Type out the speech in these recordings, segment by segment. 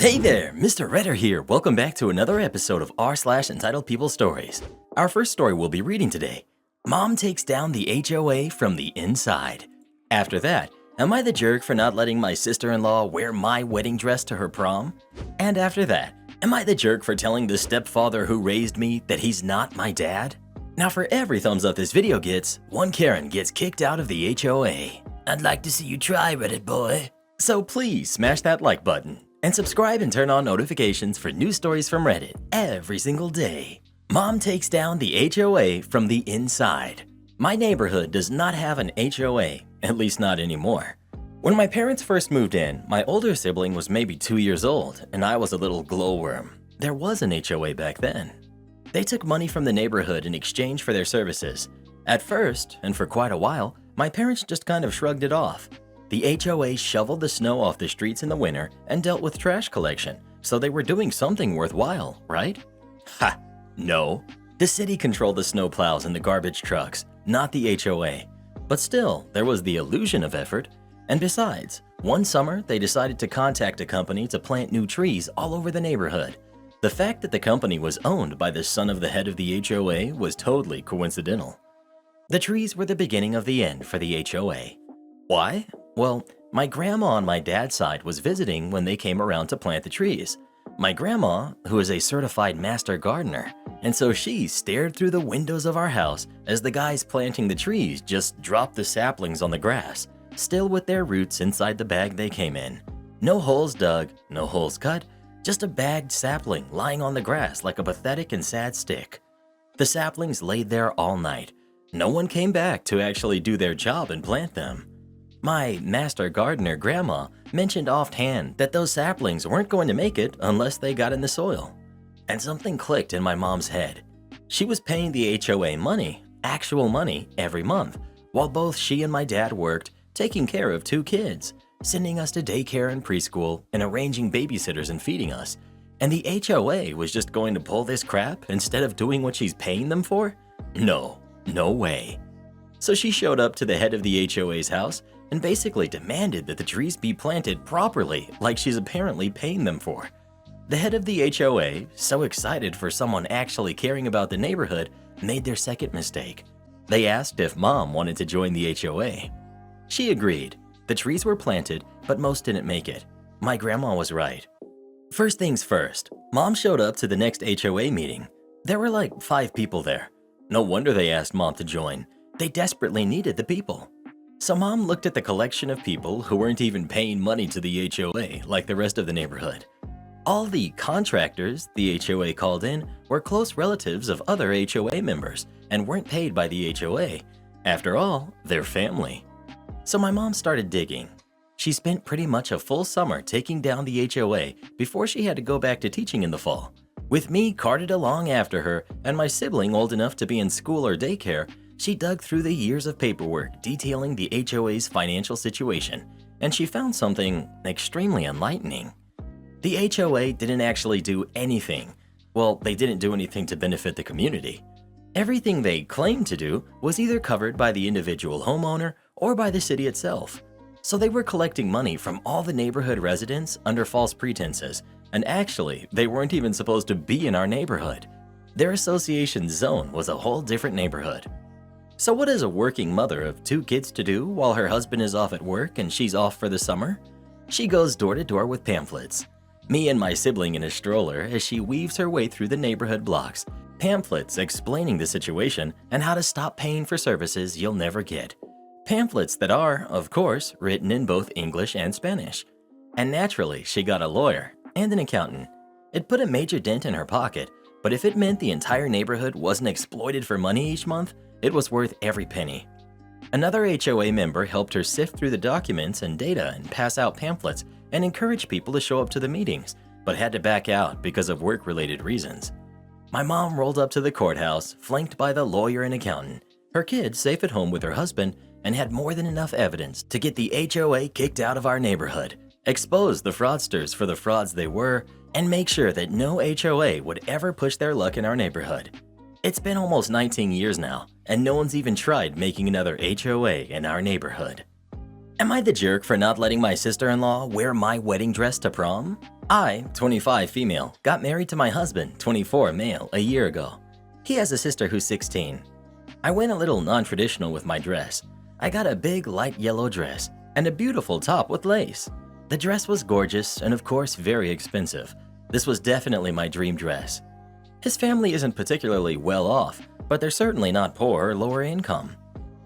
Hey there, Mr. Redder here. Welcome back to another episode of r/entitled People Stories. Our first story we'll be reading today. Mom takes down the HOA from the inside. After that, am I the jerk for not letting my sister-in-law wear my wedding dress to her prom? And after that, am I the jerk for telling the stepfather who raised me that he's not my dad? Now for every thumbs up this video gets, one Karen gets kicked out of the HOA. I'd like to see you try, Reddit boy. So please smash that like button. And subscribe and turn on notifications for new stories from Reddit every single day. Mom takes down the HOA from the inside. My neighborhood does not have an HOA, at least not anymore. When my parents first moved in, my older sibling was maybe 2 years old and I was a little glowworm. There was an HOA back then. They took money from the neighborhood in exchange for their services. At first, and for quite a while, my parents just kind of shrugged it off. The HOA shoveled the snow off the streets in the winter and dealt with trash collection, so they were doing something worthwhile, right? Ha! No. The city controlled the snow plows and the garbage trucks, not the HOA. But still, there was the illusion of effort. And besides, one summer they decided to contact a company to plant new trees all over the neighborhood. The fact that the company was owned by the son of the head of the HOA was totally coincidental. The trees were the beginning of the end for the HOA. Why? Well, my grandma on my dad's side was visiting when they came around to plant the trees. My grandma, who is a certified master gardener, and so she stared through the windows of our house as the guys planting the trees just dropped the saplings on the grass, still with their roots inside the bag they came in. No holes dug, no holes cut, just a bagged sapling lying on the grass like a pathetic and sad stick. The saplings laid there all night. No one came back to actually do their job and plant them. My master gardener grandma mentioned offhand that those saplings weren't going to make it unless they got in the soil. And something clicked in my mom's head. She was paying the HOA money, actual money, every month, while both she and my dad worked, taking care of 2 kids, sending us to daycare and preschool, and arranging babysitters and feeding us. And the HOA was just going to pull this crap instead of doing what she's paying them for? No way. So she showed up to the head of the HOA's house and basically demanded that the trees be planted properly like she's apparently paying them for. The head of the HOA, so excited for someone actually caring about the neighborhood, made their second mistake. They asked if Mom wanted to join the HOA. She agreed. The trees were planted, but most didn't make it. My grandma was right. First things first, Mom showed up to the next HOA meeting. There were like 5 people there. No wonder they asked Mom to join. They desperately needed the people. So Mom looked at the collection of people who weren't even paying money to the HOA like the rest of the neighborhood. All the contractors the HOA called in were close relatives of other HOA members and weren't paid by the HOA. After all, they're family. So my mom started digging. She spent pretty much a full summer taking down the HOA before she had to go back to teaching in the fall. With me carted along after her and my sibling old enough to be in school or daycare, she dug through the years of paperwork detailing the HOA's financial situation, and she found something extremely enlightening. The HOA didn't actually do anything. Well, they didn't do anything to benefit the community. Everything they claimed to do was either covered by the individual homeowner or by the city itself. So they were collecting money from all the neighborhood residents under false pretenses, and actually, they weren't even supposed to be in our neighborhood. Their association zone was a whole different neighborhood. So what is a working mother of 2 kids to do while her husband is off at work and she's off for the summer? She goes door to door with pamphlets. Me and my sibling in a stroller as she weaves her way through the neighborhood blocks, pamphlets explaining the situation and how to stop paying for services you'll never get. Pamphlets that are, of course, written in both English and Spanish. And naturally, she got a lawyer and an accountant. It put a major dent in her pocket, but if it meant the entire neighborhood wasn't exploited for money each month, it was worth every penny. Another HOA member helped her sift through the documents and data and pass out pamphlets and encourage people to show up to the meetings, but had to back out because of work-related reasons. My mom rolled up to the courthouse, flanked by the lawyer and accountant, her kids safe at home with her husband, and had more than enough evidence to get the HOA kicked out of our neighborhood, expose the fraudsters for the frauds they were, and make sure that no HOA would ever push their luck in our neighborhood. It's been almost 19 years now, and no one's even tried making another HOA in our neighborhood. Am I the jerk for not letting my sister-in-law wear my wedding dress to prom? I, 25 female, got married to my husband, 24 male, a year ago. He has a sister who's 16. I went a little non-traditional with my dress. I got a big light yellow dress and a beautiful top with lace. The dress was gorgeous and of course very expensive. This was definitely my dream dress. His family isn't particularly well off, but they're certainly not poor or lower income.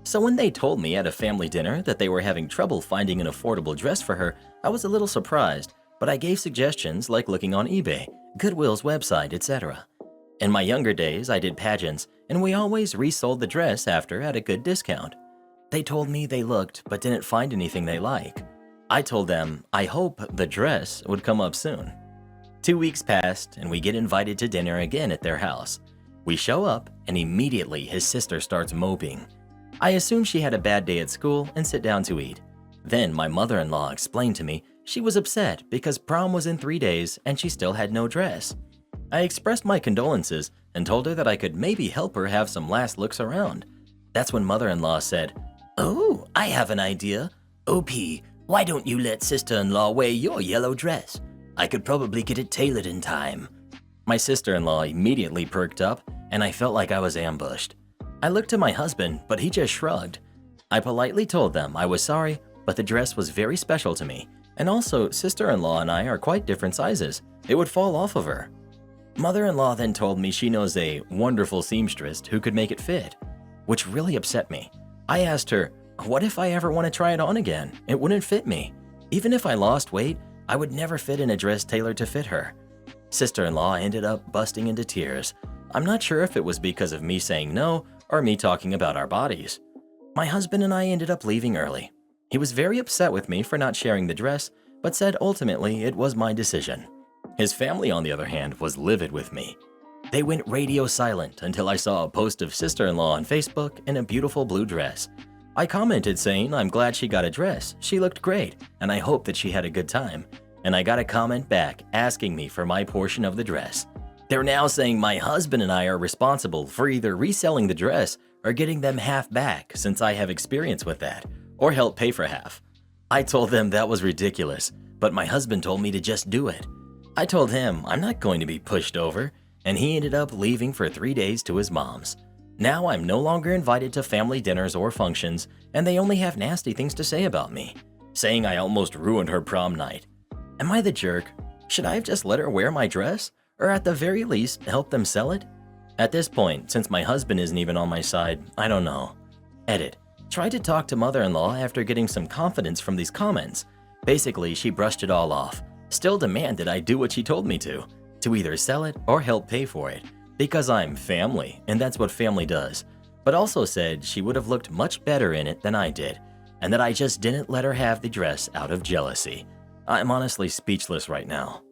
So when they told me at a family dinner that they were having trouble finding an affordable dress for her, I was a little surprised, but I gave suggestions like looking on eBay, Goodwill's website, etc. In my younger days, I did pageants, and we always resold the dress after at a good discount. They told me they looked but didn't find anything they like. I told them I hope the dress would come up soon. 2 weeks passed, and we get invited to dinner again at their house. We show up, and immediately his sister starts moping. I assume she had a bad day at school and sit down to eat. Then my mother-in-law explained to me she was upset because prom was in 3 days and she still had no dress. I expressed my condolences and told her that I could maybe help her have some last looks around. That's when mother-in-law said, "Oh, I have an idea. OP, why don't you let sister-in-law wear your yellow dress? I could probably get it tailored in time." My sister-in-law immediately perked up and I felt like I was ambushed. I looked to my husband, but he just shrugged. I politely told them I was sorry, but the dress was very special to me, and also sister-in-law and I are quite different sizes. It would fall off of her. Mother-in-law then told me she knows a wonderful seamstress who could make it fit, which really upset me. I asked her, what if I ever want to try it on again? It wouldn't fit me. Even if I lost weight, I would never fit in a dress tailored to fit her. Sister-in-law ended up busting into tears. I'm not sure if it was because of me saying no or me talking about our bodies. My husband and I ended up leaving early. He was very upset with me for not sharing the dress, but said ultimately it was my decision. His family, on the other hand, was livid with me. They went radio silent until I saw a post of sister-in-law on Facebook in a beautiful blue dress. I commented saying I'm glad she got a dress, she looked great, and I hope that she had a good time. And I got a comment back asking me for my portion of the dress. They're now saying my husband and I are responsible for either reselling the dress or getting them half back since I have experience with that, or help pay for half. I told them that was ridiculous, but my husband told me to just do it. I told him I'm not going to be pushed over, and he ended up leaving for 3 days to his mom's. Now I'm no longer invited to family dinners or functions, and they only have nasty things to say about me, saying I almost ruined her prom night. Am I the jerk? Should I have just let her wear my dress? Or at the very least, help them sell it? At this point, since my husband isn't even on my side, I don't know. Edit. Tried to talk to mother-in-law after getting some confidence from these comments. Basically, she brushed it all off. Still demanded I do what she told me to either sell it or help pay for it, because I'm family, and that's what family does. But also said she would have looked much better in it than I did, and that I just didn't let her have the dress out of jealousy. I'm honestly speechless right now.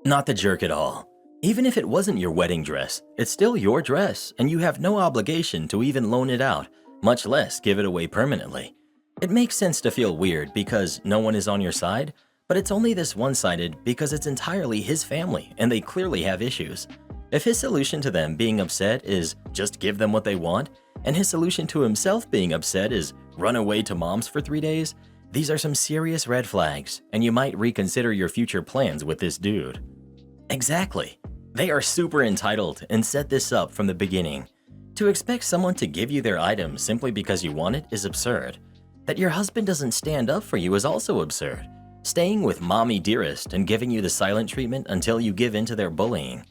Not the jerk at all. Even if it wasn't your wedding dress, it's still your dress, and you have no obligation to even loan it out, much less give it away permanently. It makes sense to feel weird because no one is on your side, but it's only this one-sided because it's entirely his family and they clearly have issues. If his solution to them being upset is just give them what they want, and his solution to himself being upset is run away to mom's for 3 days, these are some serious red flags, and you might reconsider your future plans with this dude. Exactly. They are super entitled and set this up from the beginning. To expect someone to give you their item simply because you want it is absurd. That your husband doesn't stand up for you is also absurd. Staying with mommy dearest and giving you the silent treatment until you give in to their bullying.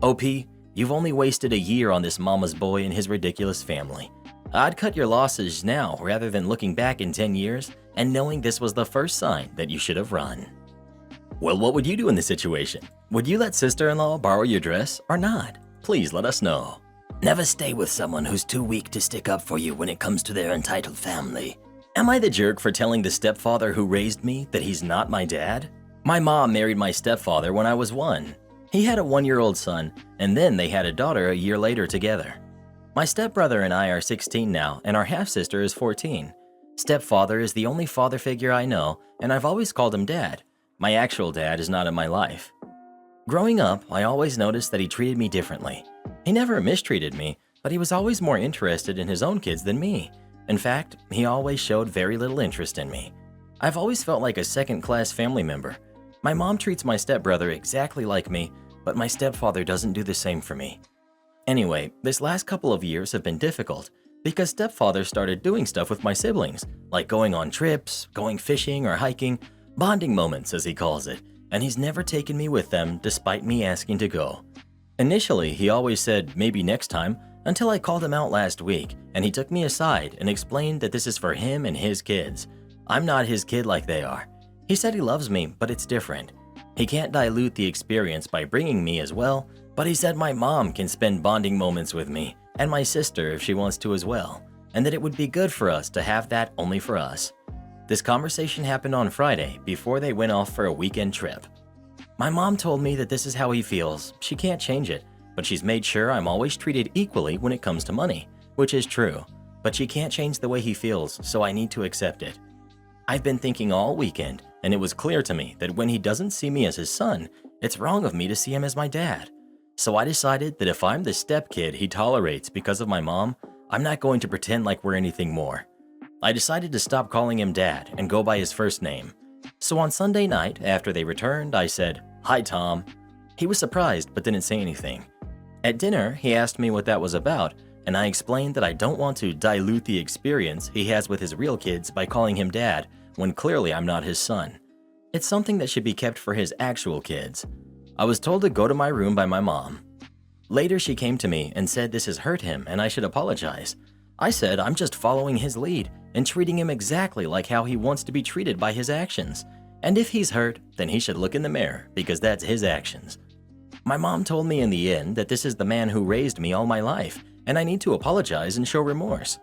OP, you've only wasted a year on this mama's boy and his ridiculous family. I'd cut your losses now rather than looking back in 10 years and knowing this was the first sign that you should have run. Well, what would you do in this situation? Would you let sister-in-law borrow your dress or not? Please let us know. Never stay with someone who's too weak to stick up for you when it comes to their entitled family. Am I the jerk for telling the stepfather who raised me that he's not my dad? My mom married my stepfather when I was 1. He had a 1-year-old son, and then they had a daughter a year later together. My stepbrother and I are 16 now, and our half-sister is 14. Stepfather is the only father figure I know, and I've always called him dad. My actual dad is not in my life. Growing up, I always noticed that he treated me differently. He never mistreated me, but he was always more interested in his own kids than me. In fact, he always showed very little interest in me. I've always felt like a second-class family member. My mom treats my stepbrother exactly like me, but my stepfather doesn't do the same for me. Anyway, this last couple of years have been difficult because stepfather started doing stuff with my siblings, like going on trips, going fishing or hiking, bonding moments as he calls it, and he's never taken me with them despite me asking to go. Initially, he always said maybe next time until I called him out last week and he took me aside and explained that this is for him and his kids. I'm not his kid like they are. He said he loves me, but it's different. He can't dilute the experience by bringing me as well, but he said my mom can spend bonding moments with me and my sister if she wants to as well, and that it would be good for us to have that only for us. This conversation happened on Friday before they went off for a weekend trip. My mom told me that this is how he feels. She can't change it, but she's made sure I'm always treated equally when it comes to money, which is true, but she can't change the way he feels, so I need to accept it. I've been thinking all weekend, and it was clear to me that when he doesn't see me as his son, it's wrong of me to see him as my dad. So I decided that if I'm the stepkid he tolerates because of my mom, I'm not going to pretend like we're anything more. I decided to stop calling him dad and go by his first name. So on Sunday night, after they returned, I said, "Hi, Tom." He was surprised but didn't say anything. At dinner, he asked me what that was about, and I explained that I don't want to dilute the experience he has with his real kids by calling him dad when clearly I'm not his son. It's something that should be kept for his actual kids. I was told to go to my room by my mom. Later, she came to me and said this has hurt him and I should apologize. I said I'm just following his lead and treating him exactly like how he wants to be treated by his actions. And if he's hurt, then he should look in the mirror because that's his actions. My mom told me in the end that this is the man who raised me all my life and I need to apologize and show remorse.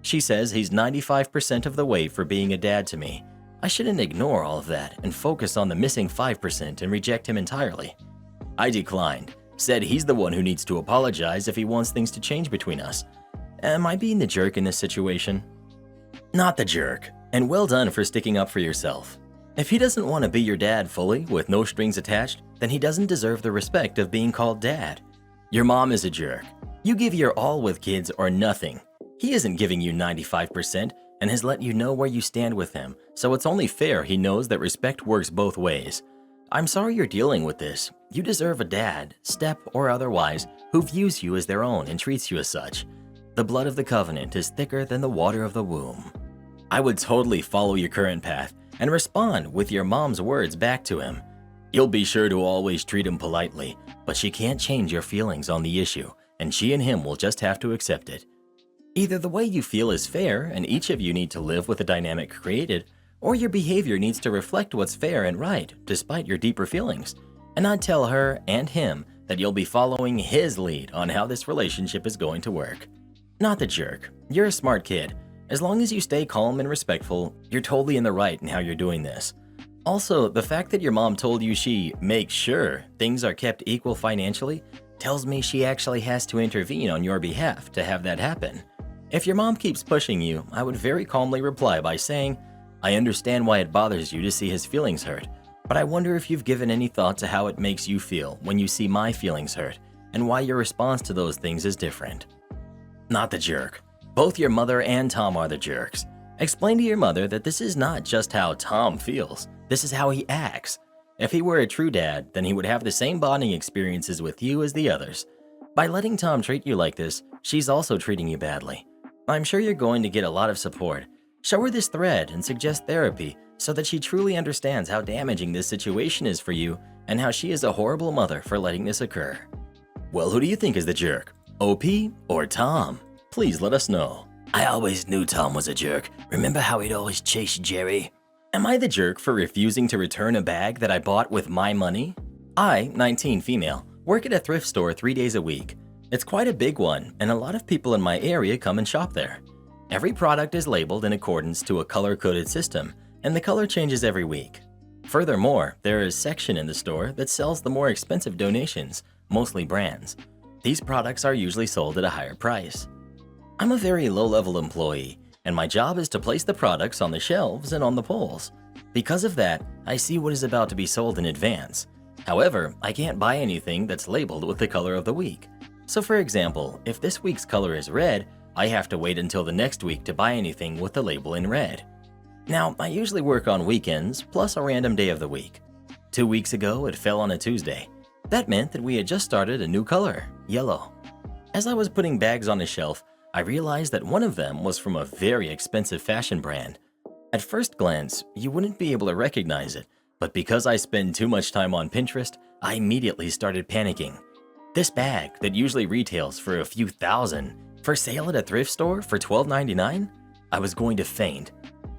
She says he's 95% of the way for being a dad to me. I shouldn't ignore all of that and focus on the missing 5% and reject him entirely. I declined, said he's the one who needs to apologize if he wants things to change between us. Am I being the jerk in this situation? Not the jerk, and well done for sticking up for yourself. If he doesn't want to be your dad fully with no strings attached, then he doesn't deserve the respect of being called dad. Your mom is a jerk. You give your all with kids or nothing. He isn't giving you 95% and has let you know where you stand with him, so it's only fair he knows that respect works both ways. I'm sorry you're dealing with this. You deserve a dad, step or otherwise, who views you as their own and treats you as such. The blood of the covenant is thicker than the water of the womb. I would totally follow your current path and respond with your mom's words back to him. You'll be sure to always treat him politely, but she can't change your feelings on the issue, and she and him will just have to accept it. Either the way you feel is fair and each of you need to live with the dynamic created, or your behavior needs to reflect what's fair and right despite your deeper feelings. And I'd tell her and him that you'll be following his lead on how this relationship is going to work. Not the jerk. You're a smart kid. As long as you stay calm and respectful, you're totally in the right in how you're doing this. Also, the fact that your mom told you she makes sure things are kept equal financially tells me she actually has to intervene on your behalf to have that happen. If your mom keeps pushing you, I would very calmly reply by saying, I understand why it bothers you to see his feelings hurt, but I wonder if you've given any thought to how it makes you feel when you see my feelings hurt and why your response to those things is different. Not the jerk. Both your mother and Tom are the jerks. Explain to your mother that this is not just how Tom feels, this is how he acts. If he were a true dad, then he would have the same bonding experiences with you as the others. By letting Tom treat you like this, she's also treating you badly. I'm sure you're going to get a lot of support. Show her this thread and suggest therapy so that she truly understands how damaging this situation is for you and how she is a horrible mother for letting this occur. Well, who do you think is the jerk? OP or Tom? Please let us know. I always knew Tom was a jerk. Remember how he'd always chase Jerry? Am I the jerk for refusing to return a bag that I bought with my money? I, 19 female, work at a thrift store 3 days a week. It's quite a big one, and a lot of people in my area come and shop there. Every product is labeled in accordance to a color-coded system, and the color changes every week. Furthermore, there is a section in the store that sells the more expensive donations, mostly brands. These products are usually sold at a higher price. I'm a very low-level employee, and my job is to place the products on the shelves and on the poles. Because of that, I see what is about to be sold in advance. However, I can't buy anything that's labeled with the color of the week. So for example, if this week's color is red, I have to wait until the next week to buy anything with the label in red. Now, I usually work on weekends plus a random day of the week. 2 weeks ago, it fell on a Tuesday. That meant that we had just started a new color, yellow. As I was putting bags on a shelf, I realized that one of them was from a very expensive fashion brand. At first glance, you wouldn't be able to recognize it, but because I spend too much time on Pinterest, I immediately started panicking. This bag that usually retails for a few thousand, for sale at a thrift store for $12.99? I was going to faint.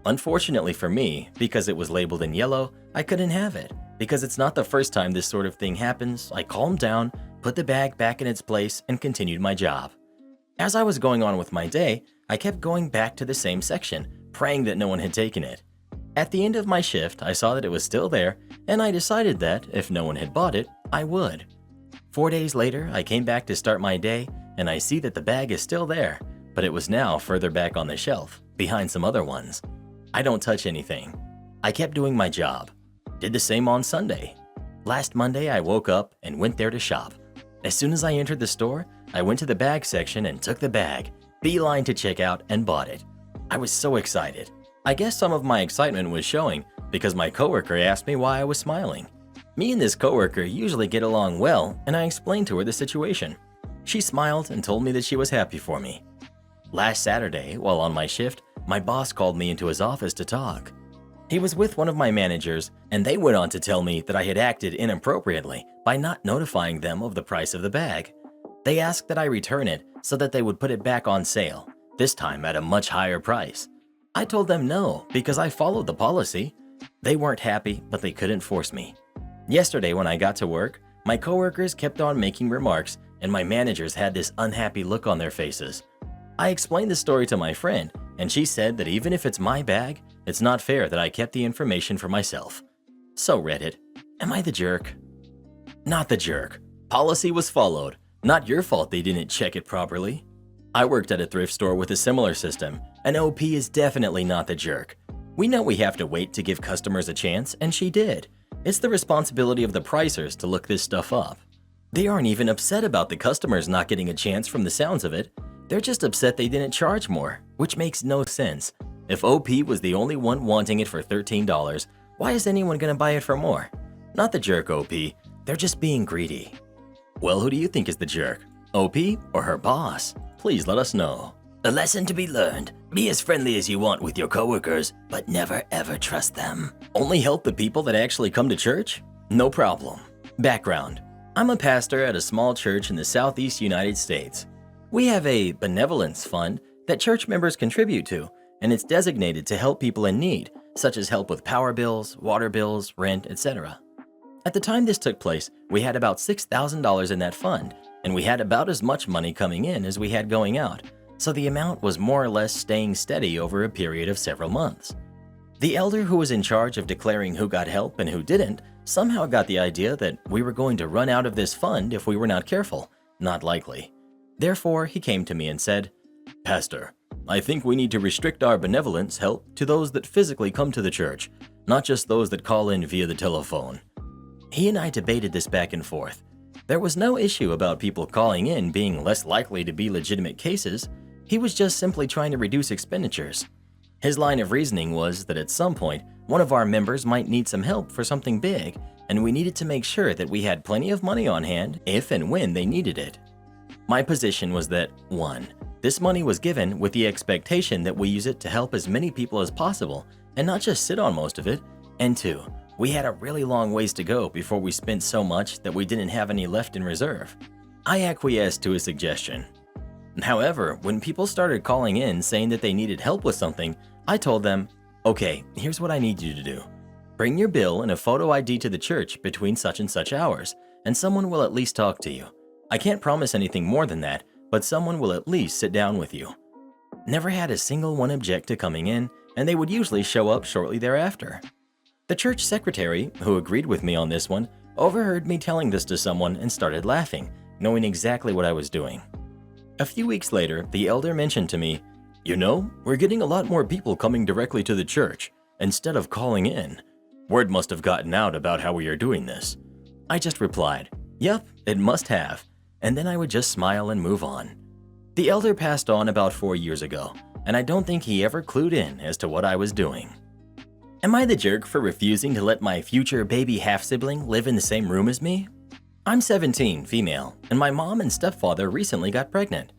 Unfortunately for me, because it was labeled in yellow, I couldn't have it. Because it's not the first time this sort of thing happens, I calmed down, put the bag back in its place, and continued my job. As I was going on with my day, I kept going back to the same section, praying that no one had taken it. At the end of my shift, I saw that it was still there, and I decided that, if no one had bought it, I would. 4 days later, I came back to start my day, and I see that the bag is still there, but it was now further back on the shelf, behind some other ones. I don't touch anything. I kept doing my job. Did the same on Sunday. Last Monday, I woke up and went there to shop. As soon as I entered the store, I went to the bag section and took the bag, beeline to checkout, and bought it. I was so excited. I guess some of my excitement was showing because my coworker asked me why I was smiling. Me and this coworker usually get along well, and I explained to her the situation. She smiled and told me that she was happy for me. Last Saturday, while on my shift, my boss called me into his office to talk. He was with one of my managers, and they went on to tell me that I had acted inappropriately by not notifying them of the price of the bag. They asked that I return it so that they would put it back on sale, this time at a much higher price. I told them no because I followed the policy. They weren't happy, but they couldn't force me. Yesterday when I got to work, my coworkers kept on making remarks, and my managers had this unhappy look on their faces. I explained the story to my friend, and she said that even if it's my bag, it's not fair that I kept the information for myself. So Reddit, am I the jerk? Not the jerk. Policy was followed. Not your fault they didn't check it properly. I worked at a thrift store with a similar system, and OP is definitely not the jerk. We know we have to wait to give customers a chance, and she did. It's the responsibility of the pricers to look this stuff up. They aren't even upset about the customers not getting a chance from the sounds of it. They're just upset they didn't charge more, which makes no sense. If OP was the only one wanting it for $13, why is anyone gonna buy it for more? Not the jerk, OP. They're just being greedy. Well, who do you think is the jerk? OP or her boss? Please let us know. A lesson to be learned. Be as friendly as you want with your coworkers, but never ever trust them. Only help the people that actually come to church? No problem. Background. I'm a pastor at a small church in the Southeast United States. We have a benevolence fund that church members contribute to, and it's designated to help people in need, such as help with power bills, water bills, rent, etc. At the time this took place, we had about $6,000 in that fund, and we had about as much money coming in as we had going out, so the amount was more or less staying steady over a period of several months. The elder who was in charge of declaring who got help and who didn't somehow got the idea that we were going to run out of this fund if we were not careful. Not likely. Therefore, he came to me and said, "Pastor, I think we need to restrict our benevolence help to those that physically come to the church, not just those that call in via the telephone." He and I debated this back and forth. There was no issue about people calling in being less likely to be legitimate cases. He was just simply trying to reduce expenditures. His line of reasoning was that at some point, one of our members might need some help for something big, and we needed to make sure that we had plenty of money on hand if and when they needed it. My position was that 1. This money was given with the expectation that we use it to help as many people as possible and not just sit on most of it, and 2. We had a really long ways to go before we spent so much that we didn't have any left in reserve. I acquiesced to his suggestion. However, when people started calling in saying that they needed help with something, I told them, "Okay, here's what I need you to do. Bring your bill and a photo ID to the church between such and such hours, and someone will at least talk to you. I can't promise anything more than that, but someone will at least sit down with you." Never had a single one object to coming in, and they would usually show up shortly thereafter. The church secretary, who agreed with me on this one, overheard me telling this to someone and started laughing, knowing exactly what I was doing. A few weeks later, the elder mentioned to me, "You know, we're getting a lot more people coming directly to the church, instead of calling in. Word must have gotten out about how we are doing this." I just replied, "Yep, it must have," and then I would just smile and move on. The elder passed on about 4 years ago, and I don't think he ever clued in as to what I was doing. Am I the jerk for refusing to let my future baby half-sibling live in the same room as me? I'm 17, female, and my mom and stepfather recently got pregnant.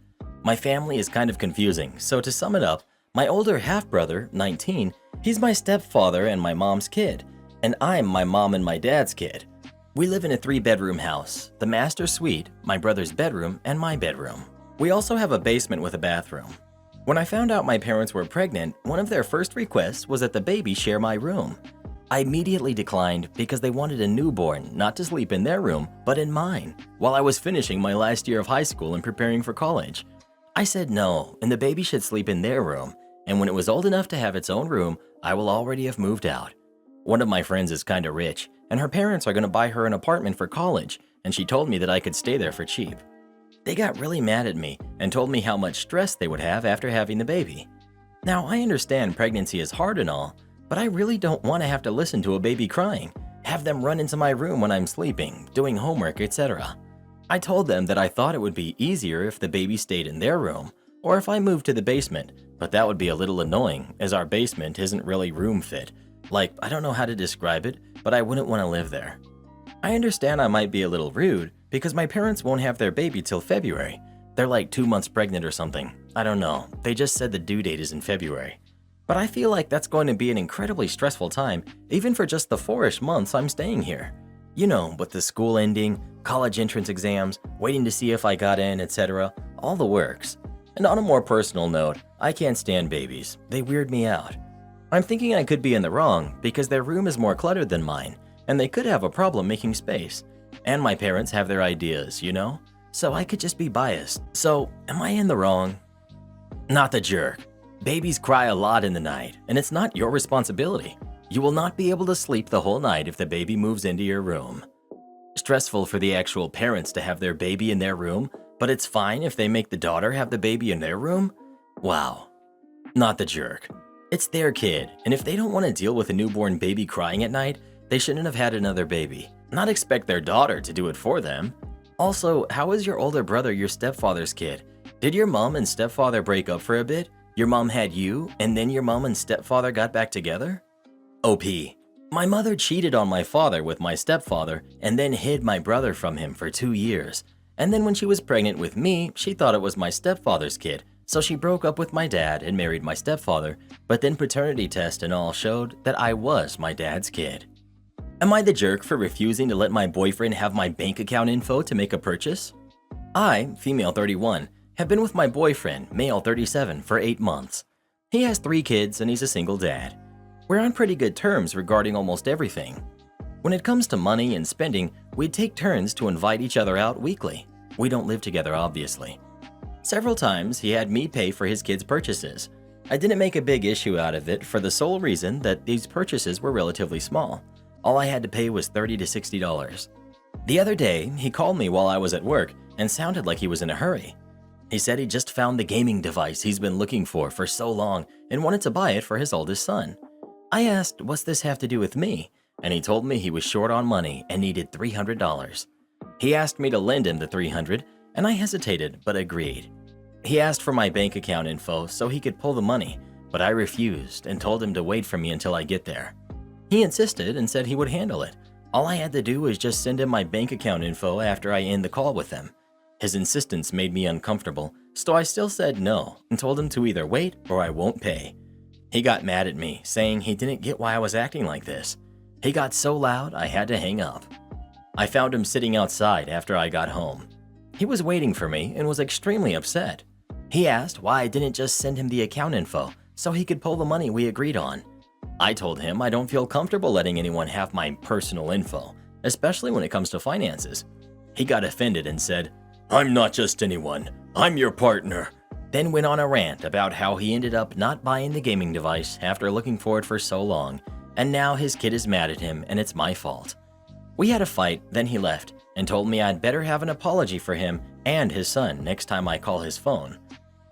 My family is kind of confusing, so to sum it up, my older half-brother, 19, he's my stepfather and my mom's kid, and I'm my mom and my dad's kid. We live in a 3-bedroom house, the master suite, my brother's bedroom, and my bedroom. We also have a basement with a bathroom. When I found out my parents were pregnant, one of their first requests was that the baby share my room. I immediately declined because they wanted a newborn not to sleep in their room, but in mine, while I was finishing my last year of high school and preparing for college. I said no, and the baby should sleep in their room, and when it was old enough to have its own room, I will already have moved out. One of my friends is kinda rich, and her parents are gonna buy her an apartment for college, and she told me that I could stay there for cheap. They got really mad at me and told me how much stress they would have after having the baby. Now, I understand pregnancy is hard and all, but I really don't want to have to listen to a baby crying, have them run into my room when I'm sleeping, doing homework, etc. I told them that I thought it would be easier if the baby stayed in their room, or if I moved to the basement, but that would be a little annoying as our basement isn't really room fit. Like, I don't know how to describe it, but I wouldn't want to live there. I understand I might be a little rude because my parents won't have their baby till February. They're like 2 months pregnant or something. I don't know. They just said the due date is in February. But I feel like that's going to be an incredibly stressful time, even for just the 4-ish months I'm staying here. You know, with the school ending, college entrance exams, waiting to see if I got in, etc. All the works. And on a more personal note, I can't stand babies. They weird me out. I'm thinking I could be in the wrong because their room is more cluttered than mine, and they could have a problem making space. And my parents have their ideas, you know? So I could just be biased. So, am I in the wrong? Not the jerk. Babies cry a lot in the night, and it's not your responsibility. You will not be able to sleep the whole night if the baby moves into your room. Stressful for the actual parents to have their baby in their room, but it's fine if they make the daughter have the baby in their room? Wow. Not the jerk. It's their kid, and if they don't want to deal with a newborn baby crying at night, they shouldn't have had another baby. Not expect their daughter to do it for them. Also, how is your older brother your stepfather's kid? Did your mom and stepfather break up for a bit? Your mom had you, and then your mom and stepfather got back together? OP. My mother cheated on my father with my stepfather and then hid my brother from him for 2 years. And then when she was pregnant with me, she thought it was my stepfather's kid, so she broke up with my dad and married my stepfather, but then paternity test and all showed that I was my dad's kid. Am I the jerk for refusing to let my boyfriend have my bank account info to make a purchase? I, female 31, have been with my boyfriend, male 37, for 8 months. He has 3 kids and he's a single dad. We're on pretty good terms regarding almost everything. When it comes to money and spending, we take turns to invite each other out weekly. We don't live together, obviously. Several times, he had me pay for his kids' purchases. I didn't make a big issue out of it for the sole reason that these purchases were relatively small. All I had to pay was $30 to $60. The other day, he called me while I was at work and sounded like he was in a hurry. He said he just found the gaming device he's been looking for so long and wanted to buy it for his oldest son. I asked, what's this have to do with me? And he told me he was short on money and needed $300. He asked me to lend him the $300, and I hesitated but agreed. He asked for my bank account info so he could pull the money, but I refused and told him to wait for me until I get there. He insisted and said he would handle it. All I had to do was just send him my bank account info after I end the call with him. His insistence made me uncomfortable, so I still said no and told him to either wait or I won't pay. He got mad at me, saying he didn't get why I was acting like this. He got so loud I had to hang up. I found him sitting outside after I got home. He was waiting for me and was extremely upset. He asked why I didn't just send him the account info so he could pull the money we agreed on. I told him I don't feel comfortable letting anyone have my personal info, especially when it comes to finances. He got offended and said, "I'm not just anyone, I'm your partner." Then went on a rant about how he ended up not buying the gaming device after looking for it for so long, and now his kid is mad at him and it's my fault. We had a fight, then he left and told me I'd better have an apology for him and his son next time I call his phone.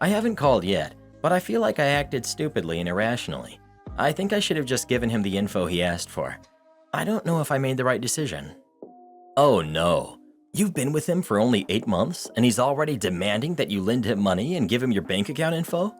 I haven't called yet, but I feel like I acted stupidly and irrationally. I think I should have just given him the info he asked for. I don't know if I made the right decision. Oh no. You've been with him for only 8 months and he's already demanding that you lend him money and give him your bank account info?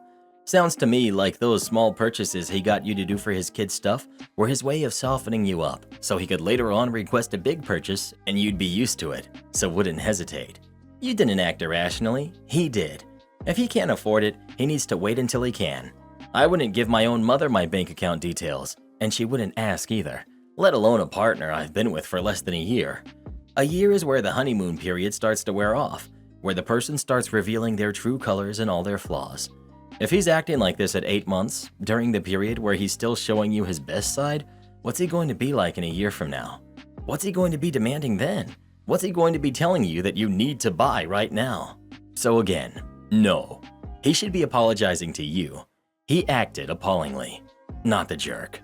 Sounds to me like those small purchases he got you to do for his kid's stuff were his way of softening you up, so he could later on request a big purchase and you'd be used to it, so wouldn't hesitate. You didn't act irrationally, he did. If he can't afford it, he needs to wait until he can. I wouldn't give my own mother my bank account details, and she wouldn't ask either, let alone a partner I've been with for less than a year. A year is where the honeymoon period starts to wear off, where the person starts revealing their true colors and all their flaws. If he's acting like this at 8 months, during the period where he's still showing you his best side, what's he going to be like in a year from now? What's he going to be demanding then? What's he going to be telling you that you need to buy right now? So again, no. He should be apologizing to you. He acted appallingly. Not the jerk.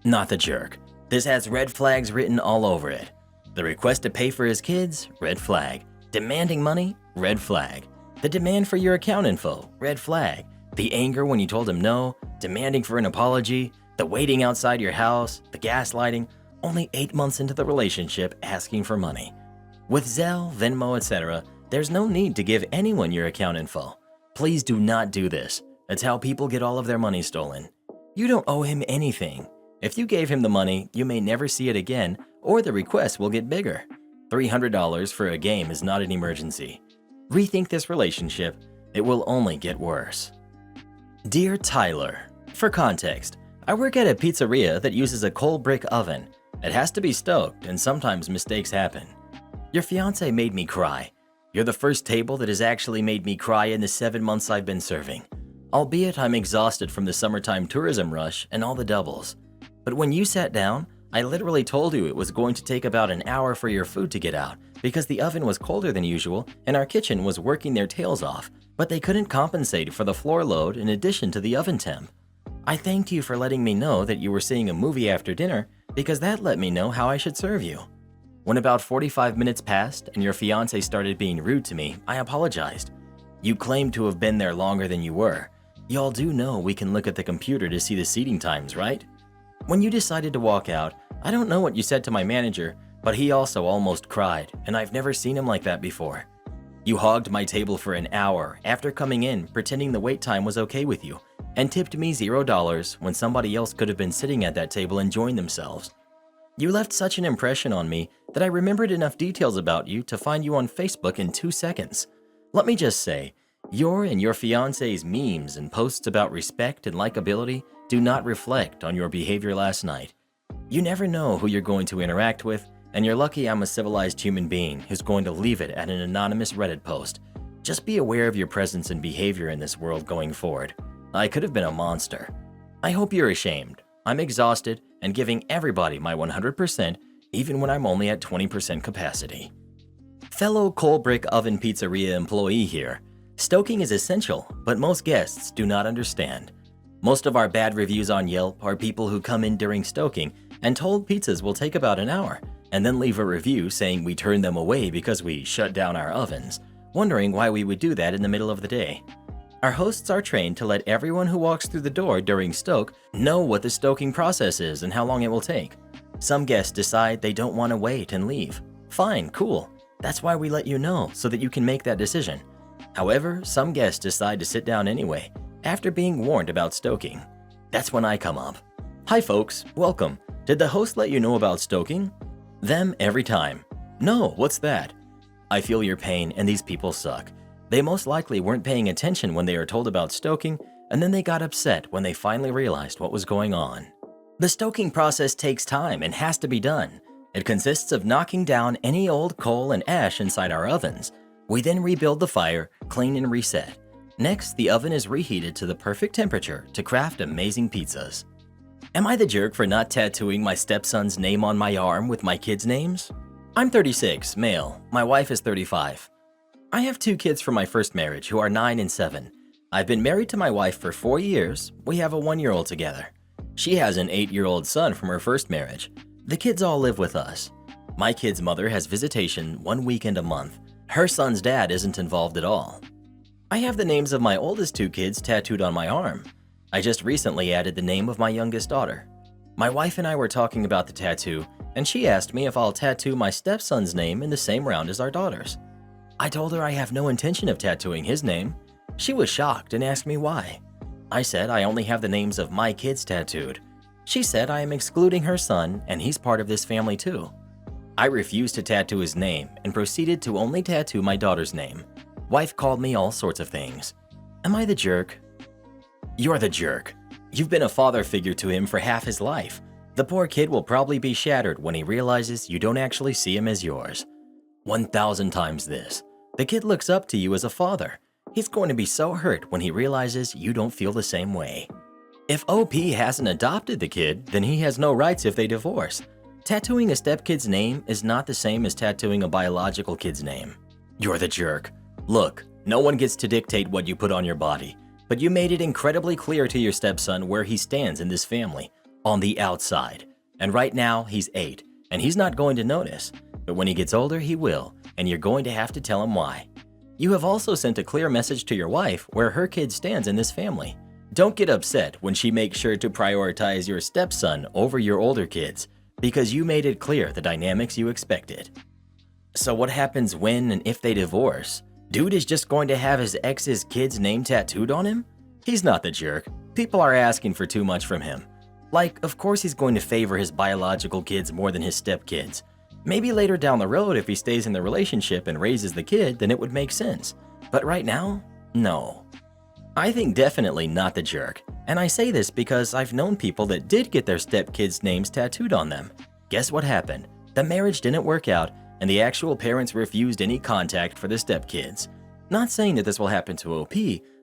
Not the jerk. This has red flags written all over it. The request to pay for his kids, red flag. Demanding money, red flag. The demand for your account info, red flag. The anger when you told him no, demanding for an apology, the waiting outside your house, the gaslighting, only 8 months into the relationship asking for money. With Zelle, Venmo, etc., there's no need to give anyone your account info. Please do not do this. It's how people get all of their money stolen. You don't owe him anything. If you gave him the money, you may never see it again, or the request will get bigger. $300 for a game is not an emergency. Rethink this relationship. It will only get worse. Dear Tyler, for context, I work at a pizzeria that uses a coal brick oven. It has to be stoked, and sometimes mistakes happen. Your fiance made me cry. You're the first table that has actually made me cry in the 7 months I've been serving. Albeit I'm exhausted from the summertime tourism rush and all the doubles. But when you sat down, I literally told you it was going to take about an hour for your food to get out because the oven was colder than usual and our kitchen was working their tails off, but they couldn't compensate for the floor load in addition to the oven temp. I thanked you for letting me know that you were seeing a movie after dinner because that let me know how I should serve you. When about 45 minutes passed and your fiance started being rude to me, I apologized. You claimed to have been there longer than you were. Y'all do know we can look at the computer to see the seating times, right? When you decided to walk out, I don't know what you said to my manager, but he also almost cried, and I've never seen him like that before. You hogged my table for an hour after coming in pretending the wait time was okay with you, and tipped me $0 when somebody else could have been sitting at that table enjoying themselves. You left such an impression on me that I remembered enough details about you to find you on Facebook in 2 seconds. Let me just say, your and your fiance's memes and posts about respect and likability do not reflect on your behavior last night. You never know who you're going to interact with, and you're lucky I'm a civilized human being who's going to leave it at an anonymous Reddit post. Just be aware of your presence and behavior in this world going forward. I could have been a monster. I hope you're ashamed. I'm exhausted and giving everybody my 100%, even when I'm only at 20% capacity. Fellow coal brick oven pizzeria employee here. Stoking is essential, but most guests do not understand. Most of our bad reviews on Yelp are people who come in during stoking and told pizzas will take about an hour, and then leave a review saying we turned them away because we shut down our ovens, wondering why we would do that in the middle of the day. Our hosts are trained to let everyone who walks through the door during stoke know what the stoking process is and how long it will take. Some guests decide they don't want to wait and leave. Fine, cool. That's why we let you know so that you can make that decision. However, some guests decide to sit down anyway after being warned about stoking. That's when I come up. Hi folks, welcome. Did the host let you know about stoking? Them every time. No, what's that? I feel your pain and these people suck. They most likely weren't paying attention when they were told about stoking, and then they got upset when they finally realized what was going on. The stoking process takes time and has to be done. It consists of knocking down any old coal and ash inside our ovens. We then rebuild the fire, clean and reset. Next, the oven is reheated to the perfect temperature to craft amazing pizzas. Am I the jerk for not tattooing my stepson's name on my arm with my kids' names? I'm 36, male. My wife is 35. I have 2 kids from my first marriage who are 9 and 7. I've been married to my wife for 4 years. We have a 1-year-old together. She has an 8-year-old son from her first marriage. The kids all live with us. My kid's mother has visitation 1 weekend a month. Her son's dad isn't involved at all. I have the names of my oldest 2 kids tattooed on my arm. I just recently added the name of my youngest daughter. My wife and I were talking about the tattoo, and she asked me if I'll tattoo my stepson's name in the same round as our daughter's. I told her I have no intention of tattooing his name. She was shocked and asked me why. I said I only have the names of my kids tattooed. She said I am excluding her son and he's part of this family too. I refused to tattoo his name and proceeded to only tattoo my daughter's name. Wife called me all sorts of things. Am I the jerk? You're the jerk. You've been a father figure to him for half his life. The poor kid will probably be shattered when he realizes you don't actually see him as yours. 1,000 times this. The kid looks up to you as a father. He's going to be so hurt when he realizes you don't feel the same way. If OP hasn't adopted the kid, then he has no rights if they divorce. Tattooing a stepkid's name is not the same as tattooing a biological kid's name. You're the jerk. Look, no one gets to dictate what you put on your body, but you made it incredibly clear to your stepson where he stands in this family, on the outside. And right now, he's 8, and he's not going to notice. But when he gets older, he will, and you're going to have to tell him why. You have also sent a clear message to your wife where her kid stands in this family. Don't get upset when she makes sure to prioritize your stepson over your older kids, because you made it clear the dynamics you expected. So what happens when and if they divorce? Dude is just going to have his ex's kid's name tattooed on him? He's not the jerk. People are asking for too much from him. Like, of course he's going to favor his biological kids more than his stepkids. Maybe later down the road, if he stays in the relationship and raises the kid, then it would make sense. But right now, no. I think definitely not the jerk. And I say this because I've known people that did get their stepkids' names tattooed on them. Guess what happened? The marriage didn't work out, and the actual parents refused any contact for the stepkids. Not saying that this will happen to OP,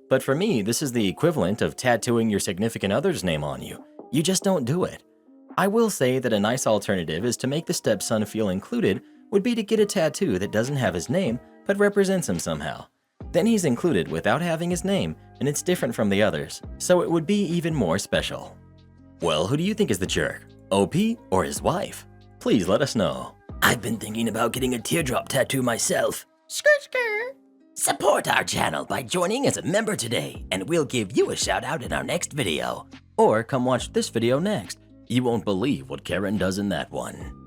but for me, this is the equivalent of tattooing your significant other's name on you. You just don't do it. I will say that a nice alternative is to make the stepson feel included would be to get a tattoo that doesn't have his name but represents him somehow. Then he's included without having his name, and it's different from the others, so it would be even more special. Well, who do you think is the jerk? OP or his wife? Please let us know. I've been thinking about getting a teardrop tattoo myself. Skirt skirt. Support our channel by joining as a member today, and we'll give you a shout out in our next video. Or come watch this video next. You won't believe what Karen does in that one.